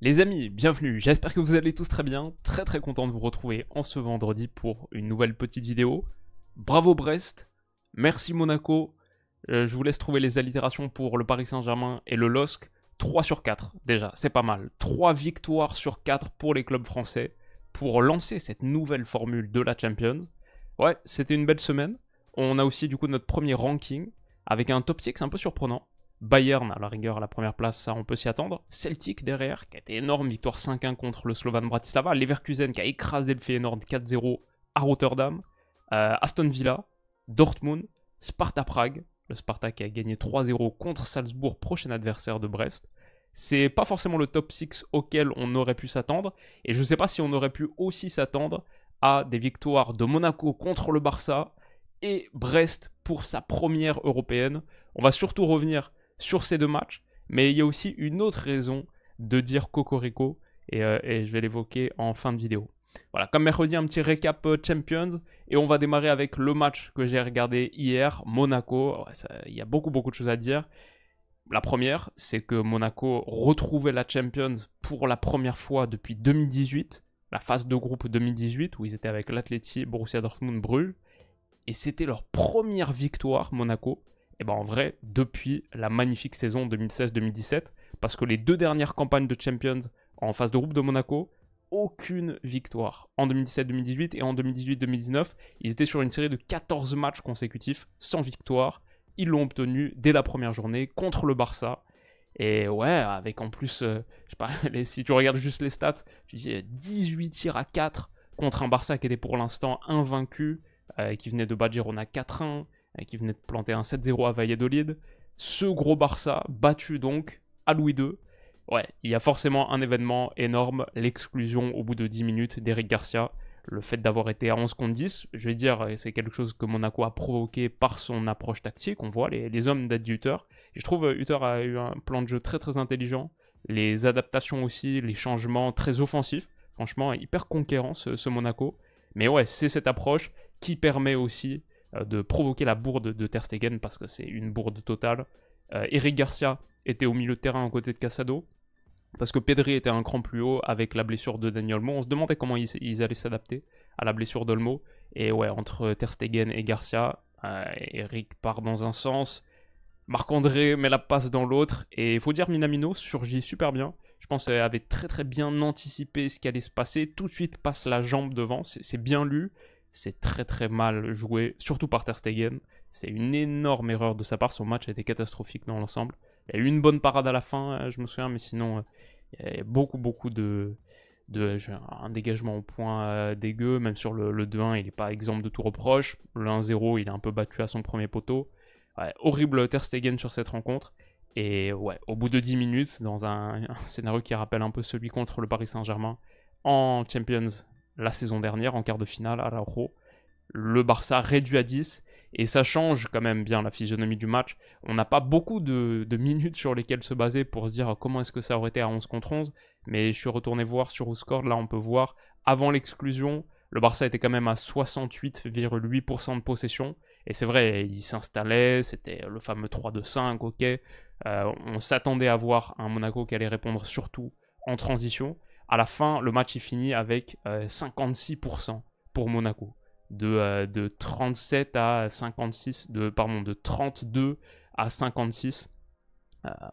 Les amis, bienvenue, j'espère que vous allez tous très bien, très content de vous retrouver en ce vendredi pour une nouvelle petite vidéo. Bravo Brest, merci Monaco, je vous laisse trouver les allitérations pour le Paris Saint-Germain et le LOSC. 3 sur 4 déjà, c'est pas mal. 3 victoires sur 4 pour les clubs français pour lancer cette nouvelle formule de la Champions. Ouais, c'était une belle semaine. On a aussi du coup notre premier ranking avec un top 6 un peu surprenant. Bayern, à la rigueur, à la première place, ça on peut s'y attendre. Celtic derrière, qui a été énorme, victoire 5-1 contre le Slovan Bratislava. Leverkusen qui a écrasé le Feyenoord 4-0 à Rotterdam. Aston Villa, Dortmund, Sparta Prague. Le Sparta qui a gagné 3-0 contre Salzbourg, prochain adversaire de Brest. C'est pas forcément le top 6 auquel on aurait pu s'attendre. Et je ne sais pas si on aurait pu aussi s'attendre à des victoires de Monaco contre le Barça et Brest pour sa première européenne. On va surtout revenir sur ces deux matchs, mais il y a aussi une autre raison de dire Cocorico, et je vais l'évoquer en fin de vidéo. Voilà, comme mercredi, un petit récap Champions, et on va démarrer avec le match que j'ai regardé hier, Monaco. Il y a beaucoup de choses à dire. La première, c'est que Monaco retrouvait la Champions pour la première fois depuis 2018, la phase de groupe 2018, où ils étaient avec l'Atleti, Borussia Dortmund, Bruges, et c'était leur première victoire, Monaco. Et ben en vrai, depuis la magnifique saison 2016-2017, parce que les deux dernières campagnes de Champions en phase de groupe de Monaco, aucune victoire. En 2017-2018 et en 2018-2019, ils étaient sur une série de 14 matchs consécutifs sans victoire. Ils l'ont obtenu dès la première journée contre le Barça. Et ouais, avec en plus, je sais pas, si tu regardes juste les stats, tu dis 18 tirs à 4 contre un Barça qui était pour l'instant invaincu, qui venait de battre Girona 4-1, qui venait de planter un 7-0 à Valladolid. Ce gros Barça, battu donc à Louis II. Ouais, il y a forcément un événement énorme, l'exclusion au bout de 10 minutes d'Eric Garcia. Le fait d'avoir été à 11 contre 10, je vais dire, c'est quelque chose que Monaco a provoqué par son approche tactique. On voit les hommes d'Ed Hutter. Et je trouve Hutter a eu un plan de jeu très intelligent. Les adaptations aussi, les changements très offensifs. Franchement, hyper conquérant ce Monaco. Mais ouais, c'est cette approche qui permet aussi de provoquer la bourde de Ter Stegen, parce que c'est une bourde totale. Eric Garcia était au milieu de terrain aux côtés de Casado, parce que Pedri était un cran plus haut avec la blessure de Dani Olmo. On se demandait comment ils allaient s'adapter à la blessure d'Olmo. Et ouais, entre Ter Stegen et Garcia, Eric part dans un sens, Marc-André met la passe dans l'autre, et il faut dire Minamino surgit super bien. Je pense qu'elle avait très bien anticipé ce qui allait se passer. Tout de suite passe la jambe devant, c'est bien lu. C'est très mal joué, surtout par Ter Stegen. C'est une énorme erreur de sa part, son match a été catastrophique dans l'ensemble. Il y a eu une bonne parade à la fin, je me souviens, mais sinon, il y a beaucoup de un dégagement au point dégueu, même sur le 2-1, il n'est pas exempt de tout reproche. Le 1-0, il est un peu battu à son premier poteau. Ouais, horrible Ter Stegen sur cette rencontre. Et ouais, au bout de 10 minutes, dans un scénario qui rappelle un peu celui contre le Paris Saint-Germain en Champions la saison dernière, en quart de finale à l'Euro, le Barça réduit à 10, et ça change quand même bien la physionomie du match. On n'a pas beaucoup de minutes sur lesquelles se baser pour se dire comment est-ce que ça aurait été à 11 contre 11, mais je suis retourné voir sur WhoScored, là on peut voir, avant l'exclusion, le Barça était quand même à 68,8% de possession, et c'est vrai, il s'installait, c'était le fameux 3-2-5, ok, on s'attendait à voir un Monaco qui allait répondre surtout en transition. À la fin, le match est fini avec 56% pour Monaco. De 37 à 56, de 32 à 56,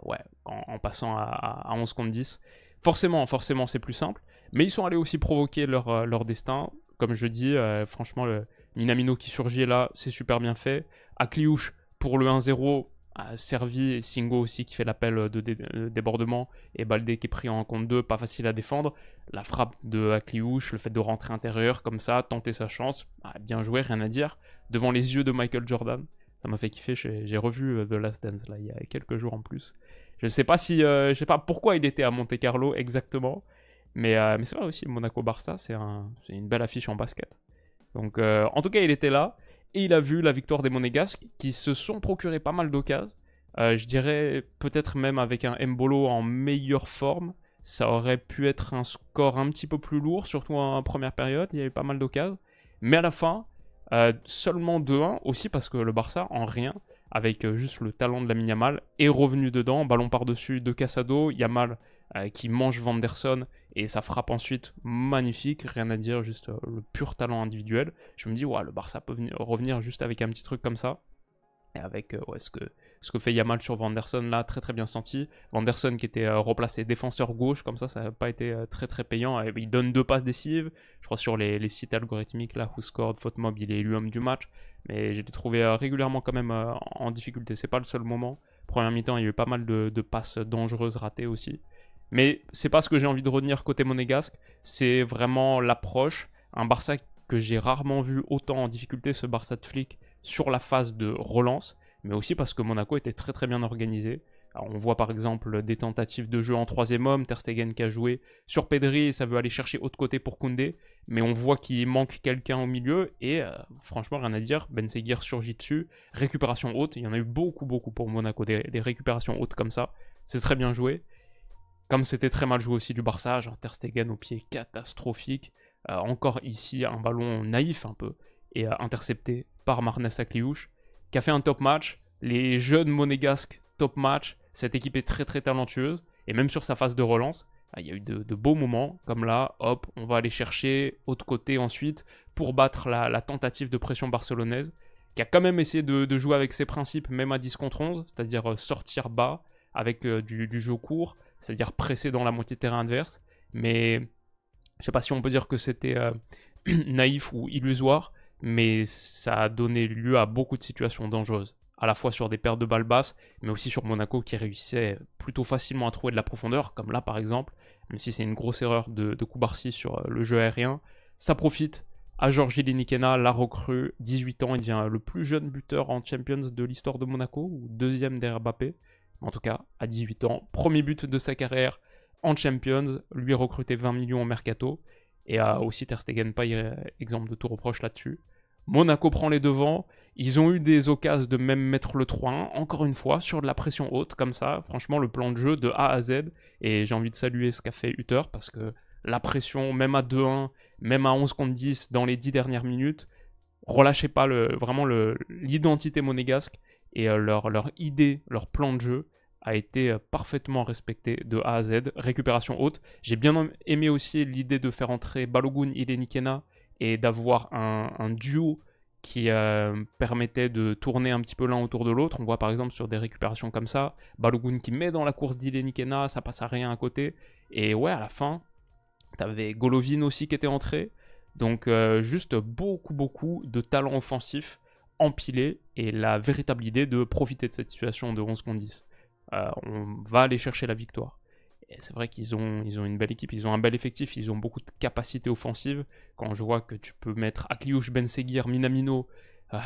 ouais, en passant à 11 contre 10. Forcément, c'est plus simple, mais ils sont allés aussi provoquer leur destin. Comme je dis, franchement, le Minamino qui surgit là, c'est super bien fait. Akliouche, pour le 1-0, a servi, et Singo aussi qui fait l'appel de débordement, et Baldé qui est pris en contre 2, pas facile à défendre. La frappe de Akliouche, le fait de rentrer intérieur comme ça, tenter sa chance, bien joué, rien à dire, devant les yeux de Michael Jordan. Ça m'a fait kiffer, j'ai revu The Last Dance là, il y a quelques jours en plus. Je sais pas pourquoi il était à Monte Carlo exactement, mais c'est vrai aussi, Monaco-Barça, c'est une belle affiche en basket. Donc en tout cas, il était là, et il a vu la victoire des Monégasques qui se sont procurés pas mal d'occasions. Je dirais peut-être même avec un Mbolo en meilleure forme, ça aurait pu être un score un petit peu plus lourd, surtout en première période, il y a eu pas mal d'occasions. Mais à la fin, seulement 2-1, aussi parce que le Barça, en rien, avec juste le talent de Lamine Yamal, est revenu dedans, ballon par-dessus de Casado, Yamal qui mange Vanderson et ça frappe ensuite magnifique, rien à dire, juste le pur talent individuel. Je me dis, ouais, le Barça peut revenir juste avec un petit truc comme ça. Et avec ce que fait Yamal sur Vanderson, là, très très bien senti. Vanderson qui était replacé défenseur gauche, comme ça n'a pas été très très payant. Et il donne 2 passes décisives. Je crois sur les sites algorithmiques, là, Who Scored, FootMob, il est élu homme du match. Mais j'ai trouvé régulièrement quand même en difficulté. C'est pas le seul moment. Première mi-temps, il y a eu pas mal de passes dangereuses ratées aussi. Mais c'est pas ce que j'ai envie de retenir côté monégasque. C'est vraiment l'approche. Un Barça que j'ai rarement vu autant en difficulté, ce Barça de Flick, sur la phase de relance, mais aussi parce que Monaco était très très bien organisé. Alors, on voit par exemple des tentatives de jeu en 3e homme, Ter Stegen qui a joué sur Pedri, ça veut aller chercher autre côté pour Koundé, mais on voit qu'il manque quelqu'un au milieu, et franchement rien à dire, Ben Seguir surgit dessus, récupération haute, il y en a eu beaucoup pour Monaco, des récupérations hautes comme ça, c'est très bien joué. Comme c'était très mal joué aussi du Barça, genre Ter Stegen au pied catastrophique, encore ici un ballon naïf un peu, et intercepté par Marnes Akliouche, qui a fait un top match. Les jeunes monégasques top match, cette équipe est très très talentueuse, et même sur sa phase de relance, il y a eu de beaux moments, comme là, hop, on va aller chercher autre côté ensuite, pour battre la tentative de pression barcelonaise, qui a quand même essayé de jouer avec ses principes, même à 10 contre 11, c'est-à-dire sortir bas, avec du jeu court, c'est-à-dire presser dans la moitié de terrain adverse, mais je sais pas si on peut dire que c'était naïf ou illusoire, mais ça a donné lieu à beaucoup de situations dangereuses, à la fois sur des pertes de balles basses, mais aussi sur Monaco qui réussissait plutôt facilement à trouver de la profondeur, comme là par exemple, même si c'est une grosse erreur de Koubarsi sur le jeu aérien, ça profite à Georgi Linikena, la recrue, 18 ans, il devient le plus jeune buteur en Champions de l'histoire de Monaco, ou deuxième derrière Mbappé, en tout cas à 18 ans, premier but de sa carrière en Champions, lui recruté 20 millions en mercato, et aussi Ter Stegen pas exemple de tout reproche là-dessus. Monaco prend les devants, ils ont eu des occasions de même mettre le 3-1, encore une fois, sur de la pression haute, comme ça, franchement le plan de jeu de A à Z, et j'ai envie de saluer ce qu'a fait Hutter, parce que la pression, même à 2-1, même à 11 contre 10, dans les 10 dernières minutes, relâchez pas vraiment l'identité monégasque, et leur idée, leur plan de jeu, a été parfaitement respecté de A à Z. Récupération haute. J'ai bien aimé aussi l'idée de faire entrer Balogun, Ilenikena et d'avoir un duo qui permettait de tourner un petit peu l'un autour de l'autre. On voit par exemple sur des récupérations comme ça, Balogun qui met dans la course d'Ilenikena, ça passe à rien à côté. Et ouais, à la fin, t'avais Golovin aussi qui était entré. Donc juste beaucoup de talent offensif empilé et la véritable idée de profiter de cette situation de 11 contre 10. On va aller chercher la victoire. Et c'est vrai qu'ils ont une belle équipe, ils ont un bel effectif, ils ont beaucoup de capacités offensives. Quand je vois que tu peux mettre Akliouche, Ben Seguir, Minamino,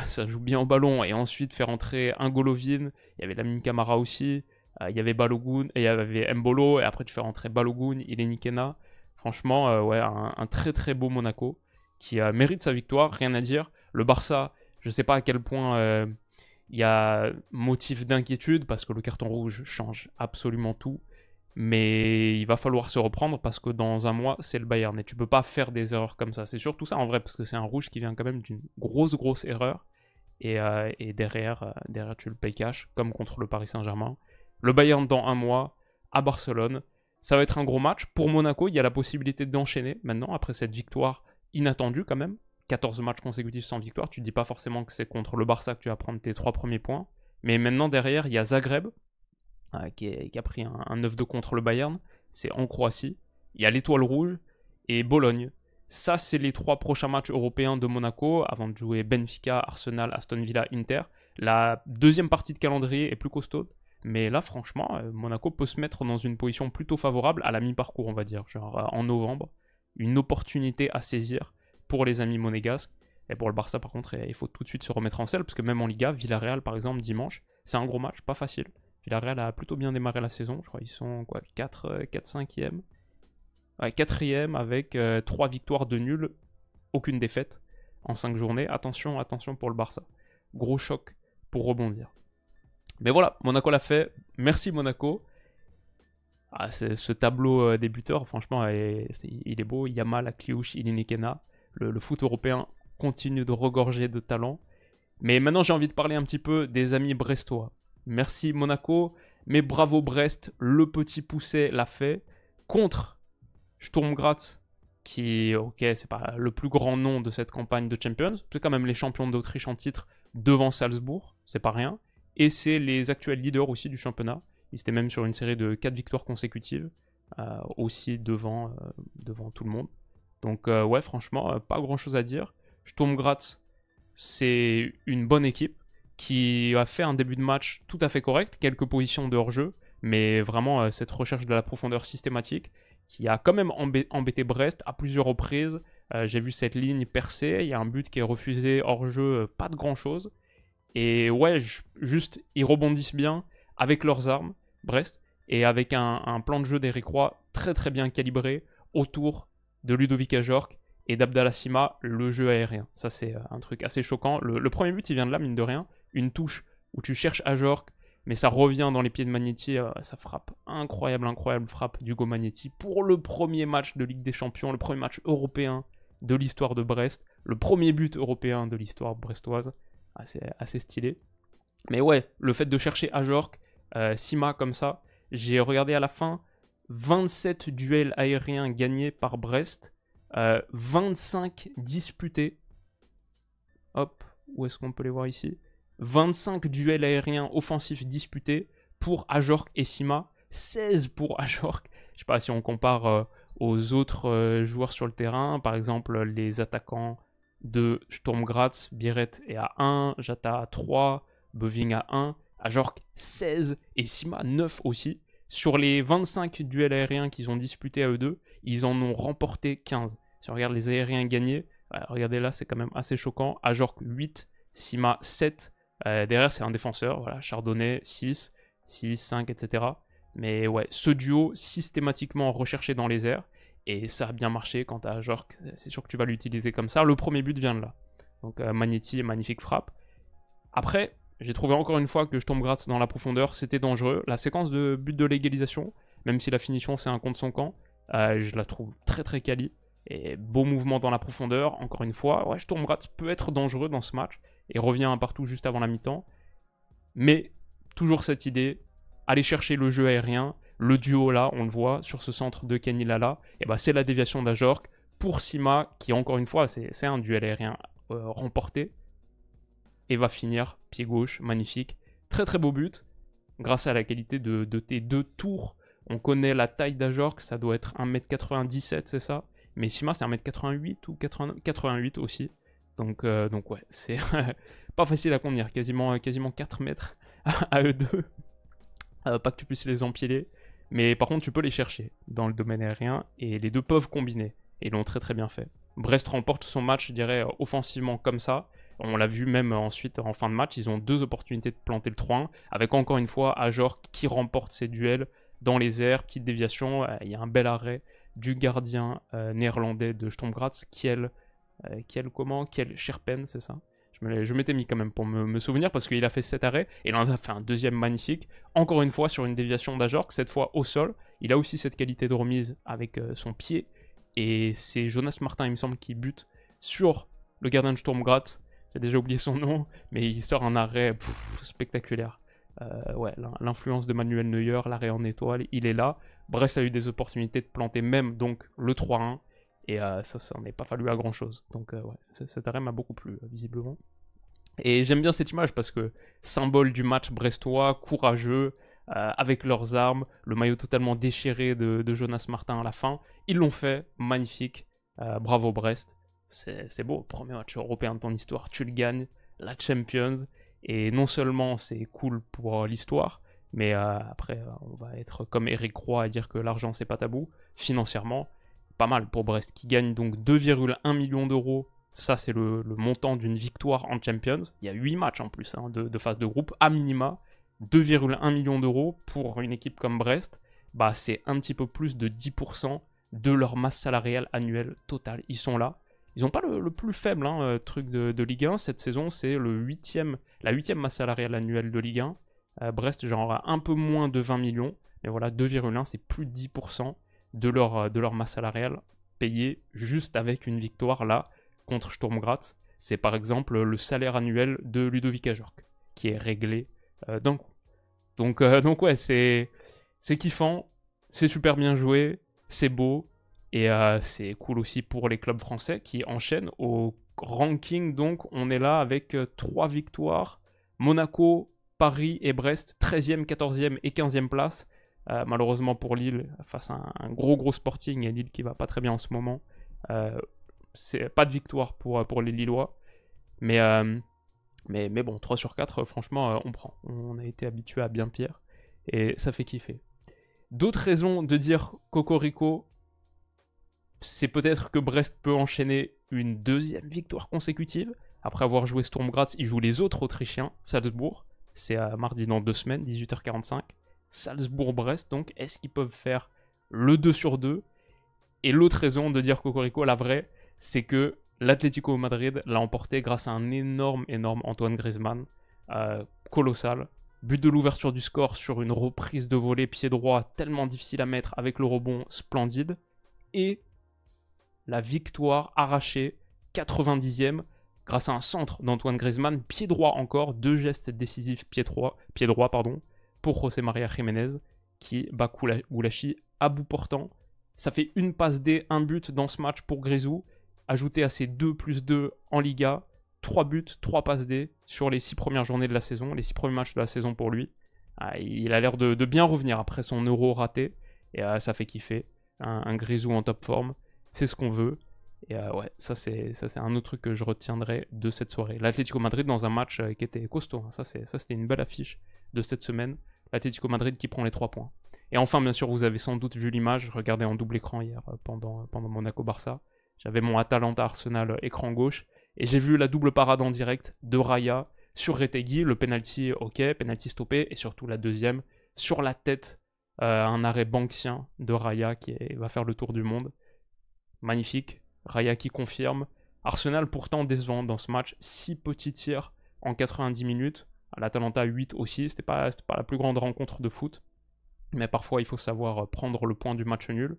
ça joue bien au ballon, et ensuite faire entrer un Golovin, il y avait Lamine Camara aussi, il y avait Balogun, et il y avait Mbolo, et après tu fais rentrer Balogun, Ilenikena. Franchement, ouais, un très très beau Monaco qui mérite sa victoire, rien à dire. Le Barça, je sais pas à quel point il y a motif d'inquiétude parce que le carton rouge change absolument tout. Mais il va falloir se reprendre parce que dans un mois, c'est le Bayern. Et tu peux pas faire des erreurs comme ça. C'est surtout ça en vrai parce que c'est un rouge qui vient quand même d'une grosse erreur. Et derrière, tu le payes cash comme contre le Paris Saint-Germain. Le Bayern dans un mois à Barcelone. Ça va être un gros match. Pour Monaco, il y a la possibilité d'enchaîner maintenant après cette victoire inattendue quand même. 14 matchs consécutifs sans victoire, tu ne dis pas forcément que c'est contre le Barça que tu vas prendre tes 3 premiers points. Mais maintenant, derrière, il y a Zagreb, qui a pris un 9-2 contre le Bayern. C'est en Croatie. Il y a l'Étoile Rouge et Bologne. Ça, c'est les 3 prochains matchs européens de Monaco, avant de jouer Benfica, Arsenal, Aston Villa, Inter. La deuxième partie de calendrier est plus costaude. Mais là, franchement, Monaco peut se mettre dans une position plutôt favorable à la mi-parcours, on va dire, genre en novembre. Une opportunité à saisir pour les amis monégasques. Et pour le Barça, par contre, il faut tout de suite se remettre en selle, parce que même en Liga, Villarreal, par exemple, dimanche, c'est un gros match, pas facile. Villarreal a plutôt bien démarré la saison, je crois qu'ils sont 4-5e. Ouais, 4e avec 3 victoires de nul, aucune défaite en 5 journées. Attention pour le Barça. Gros choc pour rebondir. Mais voilà, Monaco l'a fait. Merci Monaco. Ce tableau des buteurs, franchement, il est beau. Yamal, Akliouche, Ilenikena. Le foot européen continue de regorger de talent. Mais maintenant, j'ai envie de parler un petit peu des amis brestois. Merci Monaco, mais bravo Brest, le petit Pousset l'a fait. contre Sturm Graz, qui, ok, c'est pas le plus grand nom de cette campagne de Champions, c'est quand même les champions d'Autriche en titre devant Salzbourg, c'est pas rien. Et c'est les actuels leaders aussi du championnat. Ils étaient même sur une série de 4 victoires consécutives, aussi devant tout le monde. Donc ouais, franchement, pas grand chose à dire. Sturm Graz, c'est une bonne équipe qui a fait un début de match tout à fait correct, quelques positions de hors-jeu, mais vraiment cette recherche de la profondeur systématique qui a quand même embêté Brest à plusieurs reprises. J'ai vu cette ligne percer, il y a un but qui est refusé hors-jeu, pas de grand-chose. Et ouais, juste, ils rebondissent bien avec leurs armes, Brest, et avec un plan de jeu d'Eric Roy très très bien calibré autour de Ludovic Ajorc et d'Abdallah Sima, le jeu aérien. Ça, c'est un truc assez choquant. Le premier but, il vient de là, mine de rien. Une touche où tu cherches Ajorc, mais ça revient dans les pieds de Magnetti. Ça frappe. Incroyable, incroyable frappe d'Hugo Magnetti pour le premier match de Ligue des Champions, le premier match européen de l'histoire de Brest, le premier but européen de l'histoire brestoise. Assez stylé. Mais ouais, le fait de chercher Ajorc, Sima comme ça, j'ai regardé à la fin 27 duels aériens gagnés par Brest, 25 disputés. Hop, où est-ce qu'on peut les voir ici? 25 duels aériens offensifs disputés pour Ajorc et Sima, 16 pour Ajorc. Je sais pas si on compare aux autres joueurs sur le terrain, par exemple les attaquants de Sturm Graz, Biret est à 1, Jata à 3, Beving à 1, Ajorc 16 et Sima 9 aussi. Sur les 25 duels aériens qu'ils ont disputés à eux deux, ils en ont remporté 15. Si on regarde les aériens gagnés, regardez là, c'est quand même assez choquant. Ajorc 8, Sima 7. Derrière, c'est un défenseur, voilà, Chardonnay 6, 6, 5, etc. Mais ouais, ce duo systématiquement recherché dans les airs. Et ça a bien marché quand t'as Ajorc, c'est sûr que tu vas l'utiliser comme ça. Le premier but vient de là. Donc Magnetti, magnifique frappe. Après, j'ai trouvé encore une fois que Sturm Graz dans la profondeur, c'était dangereux. La séquence de but de l'égalisation, même si la finition c'est un contre son camp, je la trouve très très quali. Et beau mouvement dans la profondeur, encore une fois. Ouais, Sturm Graz peut être dangereux dans ce match et revient un partout juste avant la mi-temps. Mais toujours cette idée, aller chercher le jeu aérien. Le duo là, on le voit sur ce centre de Kenny Lala, et bah, c'est la déviation d'Ajorc pour Sima, qui encore une fois, c'est un duel aérien remporté. Et va finir pied gauche, magnifique. Très très beau but, grâce à la qualité de tes deux tours. On connaît la taille d'Ajorc, ça doit être 1m97, c'est ça. Mais Sima, c'est 1m88 ou 88 aussi. Donc ouais, c'est pas facile à contenir, quasiment 4 mètres à eux deux. Pas que tu puisses les empiler. Mais par contre, tu peux les chercher dans le domaine aérien et les deux peuvent combiner. Et ils l'ont très très bien fait. Brest remporte son match, je dirais, offensivement comme ça. On l'a vu même ensuite en fin de match, ils ont deux opportunités de planter le 3-1, avec encore une fois Ajorc qui remporte ses duels dans les airs, petite déviation, il y a un bel arrêt du gardien néerlandais de Sturm Graz, Kiel Scherpen, c'est ça. Je m'étais mis quand même pour me souvenir parce qu'il a fait 7 arrêts et il en a fait un deuxième magnifique. Encore une fois sur une déviation d'Ajorc, cette fois au sol. Il a aussi cette qualité de remise avec son pied. Et c'est Jonas Martin, il me semble, qui bute sur le gardien de Sturm Graz. J'ai déjà oublié son nom, mais il sort un arrêt spectaculaire. Ouais, l'influence de Manuel Neuer, l'arrêt en étoile, il est là. Brest a eu des opportunités de planter même donc le 3-1. Et ça n'en est pas fallu à grand chose. Donc ouais, cet arrêt m'a beaucoup plu, visiblement. Et j'aime bien cette image parce que symbole du match brestois, courageux, avec leurs armes, le maillot totalement déchiré de Jonas Martin à la fin. Ils l'ont fait, magnifique. Bravo Brest. C'est beau, premier match européen de ton histoire, tu le gagnes, la Champions. Et non seulement c'est cool pour l'histoire, mais après on va être comme Eric Roy à dire que l'argent c'est pas tabou. Financièrement, pas mal pour Brest qui gagne donc 2,1 millions d'euros. Ça, c'est le montant d'une victoire en Champions. Il y a 8 matchs en plus de phase de groupe, à minima. 2,1 millions d'euros pour une équipe comme Brest. Bah, c'est un petit peu plus de 10% de leur masse salariale annuelle totale. Ils sont là. Ils n'ont pas le plus faible truc de Ligue 1. Cette saison, c'est la 8e masse salariale annuelle de Ligue 1. Brest, genre un peu moins de 20 millions. Mais voilà, 2,1, c'est plus de 10% de leur masse salariale payée juste avec une victoire là contre Sturm Graz. C'est par exemple le salaire annuel de Ludovic Ajorc qui est réglé d'un coup. Donc ouais, c'est kiffant, c'est super bien joué. c'est beau, et c'est cool aussi pour les clubs français qui enchaînent au ranking. Donc on est là avec 3 victoires, Monaco, Paris et Brest, 13e, 14e et 15e place. Malheureusement pour Lille, face à un gros Sporting, et Lille qui va pas très bien en ce moment, c'est pas de victoire pour les Lillois. Mais bon, 3 sur 4, franchement, on prend. On a été habitué à bien pire, et ça fait kiffer. D'autres raisons de dire Cocorico, c'est peut-être que Brest peut enchaîner une 2e victoire consécutive. Après avoir joué Sturm Graz, ils jouent les autres Autrichiens, Salzbourg. C'est à mardi dans 2 semaines, 18h45. Salzbourg-Brest, donc, est-ce qu'ils peuvent faire le 2 sur 2? Et l'autre raison de dire Cocorico, la vraie, c'est que l'Atlético Madrid l'a emporté grâce à un énorme Antoine Griezmann, colossal. But de l'ouverture du score sur une reprise de volée pied droit tellement difficile à mettre avec le rebond splendide. Et la victoire arrachée, 90e, grâce à un centre d'Antoine Griezmann, pied droit encore, 2 gestes décisifs pied droit, pour José María Jiménez, qui bat Goulachi à bout portant. Ça fait une passe D, un but dans ce match pour Grisou, ajouté à ses 2+2 en Liga, 3 buts, 3 passes D sur les 6 premières journées de la saison, les 6 premiers matchs de la saison pour lui. Il a l'air de bien revenir après son euro raté, et ça fait kiffer. Un Grisou en top forme, c'est ce qu'on veut. Et ouais, ça c'est un autre truc que je retiendrai de cette soirée. L'Atlético Madrid dans un match qui était costaud, hein. Ça c'était une belle affiche de cette semaine. L'Atlético Madrid qui prend les 3 points. Et enfin, bien sûr, vous avez sans doute vu l'image, je regardais en double écran hier pendant Monaco-Barça. J'avais mon Atalanta-Arsenal écran gauche, et j'ai vu la double parade en direct de Raya sur Retegui, le penalty, ok, penalty stoppé, et surtout la deuxième, sur la tête, un arrêt banksien de Raya qui va faire le tour du monde. Magnifique, Raya qui confirme. Arsenal pourtant décevant dans ce match, 6 petits tirs en 90 minutes, l'Atalanta 8 aussi, c'était pas la plus grande rencontre de foot, mais parfois il faut savoir prendre le point du match nul.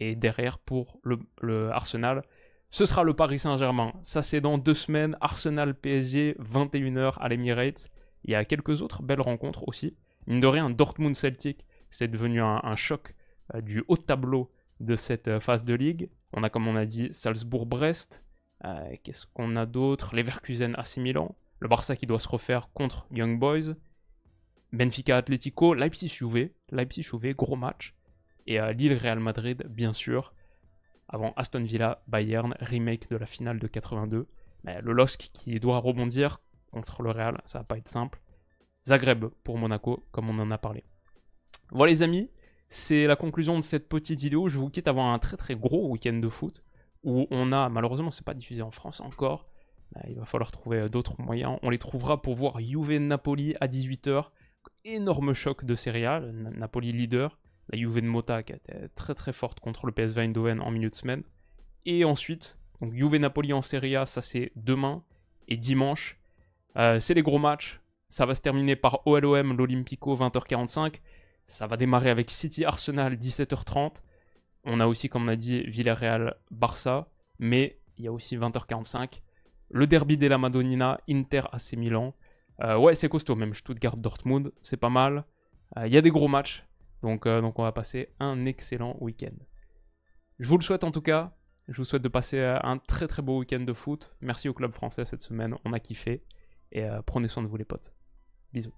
Et derrière, pour le Arsenal, ce sera le Paris Saint-Germain. Ça, c'est dans 2 semaines. Arsenal-PSG, 21h à l'Emirates. Il y a quelques autres belles rencontres aussi. Mine de rien, Dortmund-Celtic, c'est devenu un choc du haut de tableau de cette phase de ligue. On a, comme on a dit, Salzbourg-Brest. Qu'est-ce qu'on a d'autre? Leverkusen-AC Milan. Le Barça qui doit se refaire contre Young Boys. Benfica-Atlético. Leipzig-Juve, gros match. Et Lille-Real Madrid, bien sûr, avant Aston Villa-Bayern, remake de la finale de 82. Mais le LOSC qui doit rebondir contre le Real, ça va pas être simple. Zagreb pour Monaco, comme on en a parlé. Voilà les amis, c'est la conclusion de cette petite vidéo. Je vous quitte avant un très gros week-end de foot, où on a, malheureusement c'est pas diffusé en France encore, il va falloir trouver d'autres moyens. On les trouvera pour voir Juve-Napoli à 18h. Énorme choc de Serie A, Napoli leader. La Juve de Motta qui a été très forte contre le PSV Eindhoven en milieu de semaine. Et ensuite, donc Juve-Napoli en Serie A, ça c'est demain et dimanche. C'est les gros matchs. Ça va se terminer par OLOM, l'Olympico, 20h45. Ça va démarrer avec City-Arsenal, 17h30. On a aussi, comme on a dit, Villarreal-Barça. Mais il y a aussi 20h45. Le derby della Madonnina, Inter-AC Milan. Ouais, c'est costaud même. Stuttgart-Dortmund, c'est pas mal. Il y a des gros matchs. Donc on va passer un excellent week-end. Je vous le souhaite en tout cas. Je vous souhaite de passer un très beau week-end de foot. Merci au club français cette semaine, on a kiffé. Et prenez soin de vous les potes. Bisous.